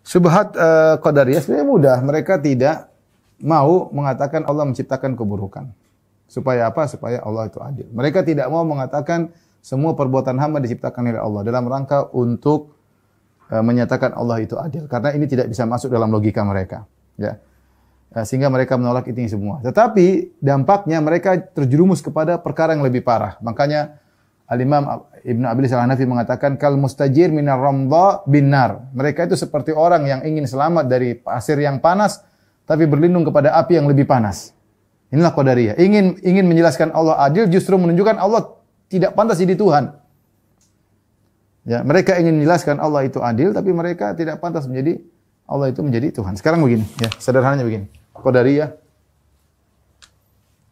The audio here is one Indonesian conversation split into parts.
Syubhat Qadariyah sebenarnya mudah. Mereka tidak mau mengatakan Allah menciptakan keburukan. Supaya apa? Supaya Allah itu adil. Mereka tidak mau mengatakan semua perbuatan hamba diciptakan oleh Allah dalam rangka untuk menyatakan Allah itu adil. Karena ini tidak bisa masuk dalam logika mereka. Ya. Sehingga mereka menolak itu semua. Tetapi dampaknya mereka terjerumus kepada perkara yang lebih parah. Makanya Al-Imam Ibn Abilis Al-Hanafi mengatakan kal mustajir minar ramdha binnar. Mereka itu seperti orang yang ingin selamat dari pasir yang panas tapi berlindung kepada api yang lebih panas. Inilah Qadariyah. Ingin menjelaskan Allah adil justru menunjukkan Allah tidak pantas jadi Tuhan. Ya, mereka ingin menjelaskan Allah itu adil tapi mereka tidak pantas menjadi Allah itu menjadi Tuhan. Sekarang begini, ya, sederhananya begini. Qadariyah.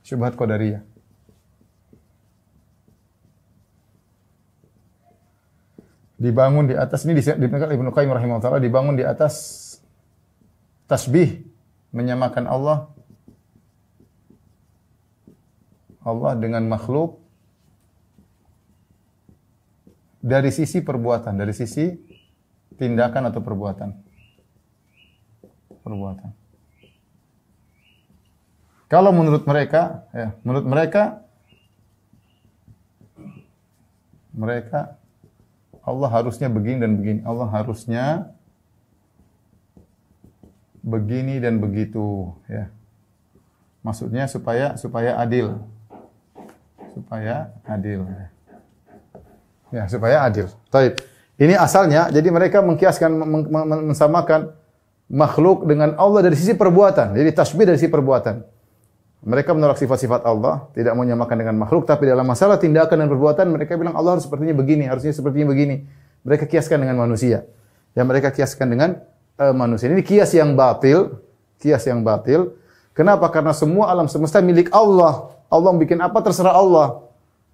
Syubhat Qadariyah. Dibangun di atas ini dipikirkan Ibnu Qayyim rahimahullah, dibangun di atas tasbih, menyamakan Allah dengan makhluk dari sisi perbuatan, dari sisi tindakan atau perbuatan. Kalau menurut mereka, mereka Allah harusnya begini dan begini. Allah harusnya begini dan begitu, ya. Maksudnya supaya adil. Supaya adil. Ya, supaya adil. Baik. Ini asalnya, jadi mereka mengkiaskan mensamakan makhluk dengan Allah dari sisi perbuatan. Jadi tasbih dari sisi perbuatan. Mereka menolak sifat-sifat Allah, tidak menyamakan dengan makhluk, tapi dalam masalah tindakan dan perbuatan mereka bilang Allah harus sepertinya begini, harusnya sepertinya begini. Mereka kiaskan dengan manusia. Ya, mereka kiaskan dengan manusia. Ini kias yang batil, Kenapa? Karena semua alam semesta milik Allah. Allah bikin apa terserah Allah.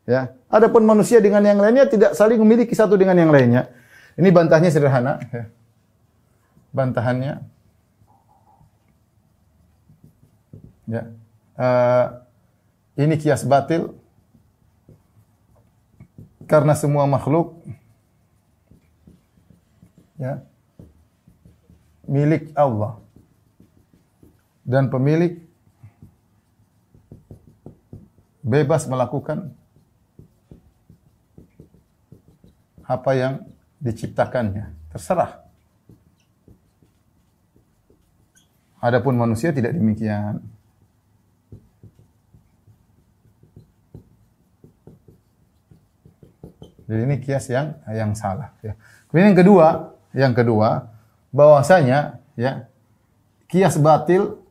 Ya. Adapun manusia dengan yang lainnya tidak saling memiliki satu dengan yang lainnya. Ini bantahnya sederhana, ya. Bantahannya, ya. Ini kias batil karena semua makhluk, ya, milik Allah dan pemilik bebas melakukan apa yang diciptakannya, terserah. Adapun manusia tidak demikian. Jadi ini kias yang salah. Ya. Kemudian yang kedua, bahwasanya, ya, kias batil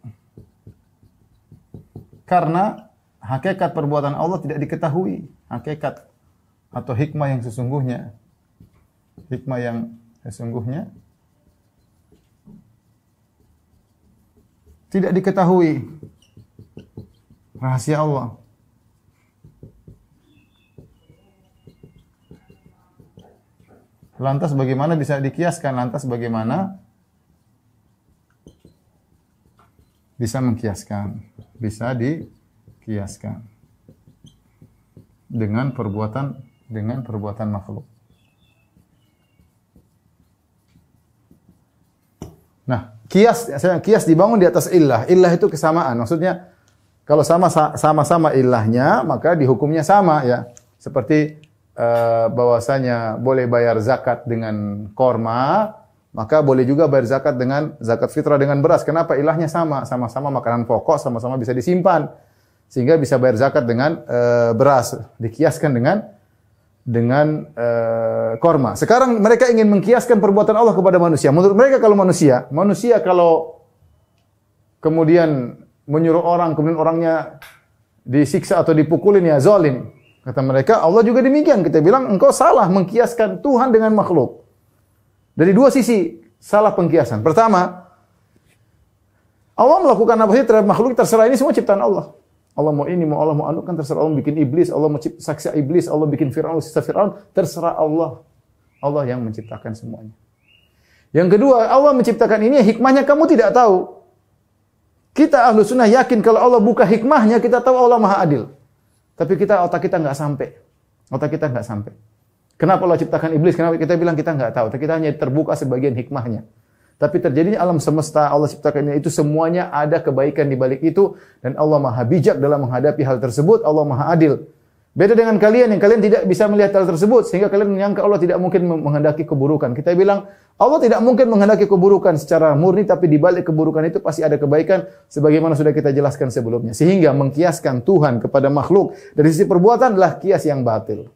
karena hakikat perbuatan Allah tidak diketahui, hakikat atau hikmah yang sesungguhnya tidak diketahui, rahasia Allah. Lantas bagaimana bisa dikiaskan? Lantas bagaimana bisa mengkiaskan? Bisa dikiaskan dengan perbuatan makhluk. Nah, kias dibangun di atas illah. Illah itu kesamaan. Maksudnya kalau sama-sama illahnya, maka dihukumnya sama, ya. Seperti bahwasanya boleh bayar zakat dengan korma, maka boleh juga bayar zakat dengan zakat fitrah dengan beras. Kenapa? Ilahnya sama-sama makanan pokok, sama-sama bisa disimpan. Sehingga bisa bayar zakat dengan beras, dikiaskan dengan korma. Sekarang mereka ingin mengkiaskan perbuatan Allah kepada manusia. Menurut mereka kalau manusia kalau kemudian menyuruh orang, kemudian orangnya disiksa atau dipukulin, ya zalim. Kata mereka, Allah juga demikian. Kita bilang, engkau salah mengkiaskan Tuhan dengan makhluk. Dari dua sisi salah pengkiasan. Pertama, Allah melakukan apa saja terhadap makhluk, terserah, ini semua ciptaan Allah. Allah mau ini, mau Allah mau anu, kan terserah. Allah bikin iblis, Allah mau saksa iblis, Allah bikin Fir'aun, sisa Fir'aun, terserah Allah. Allah yang menciptakan semuanya. Yang kedua, Allah menciptakan ini, hikmahnya kamu tidak tahu. Kita ahlu sunnah yakin kalau Allah buka hikmahnya, kita tahu Allah maha adil. Tapi otak kita nggak sampai. Kenapa Allah ciptakan iblis? Kenapa kita bilang kita nggak tahu? Kita hanya terbuka sebagian hikmahnya. Tapi terjadinya alam semesta, Allah ciptakan itu semuanya ada kebaikan di balik itu dan Allah Maha bijak dalam menghadapi hal tersebut, Allah Maha adil. Beda dengan kalian yang kalian tidak bisa melihat hal tersebut sehingga kalian menyangka Allah tidak mungkin menghendaki keburukan. Kita bilang Allah tidak mungkin menghendaki keburukan secara murni, tapi di balik keburukan itu pasti ada kebaikan sebagaimana sudah kita jelaskan sebelumnya. Sehingga mengkiaskan Tuhan kepada makhluk dari sisi perbuatan adalah kias yang batil.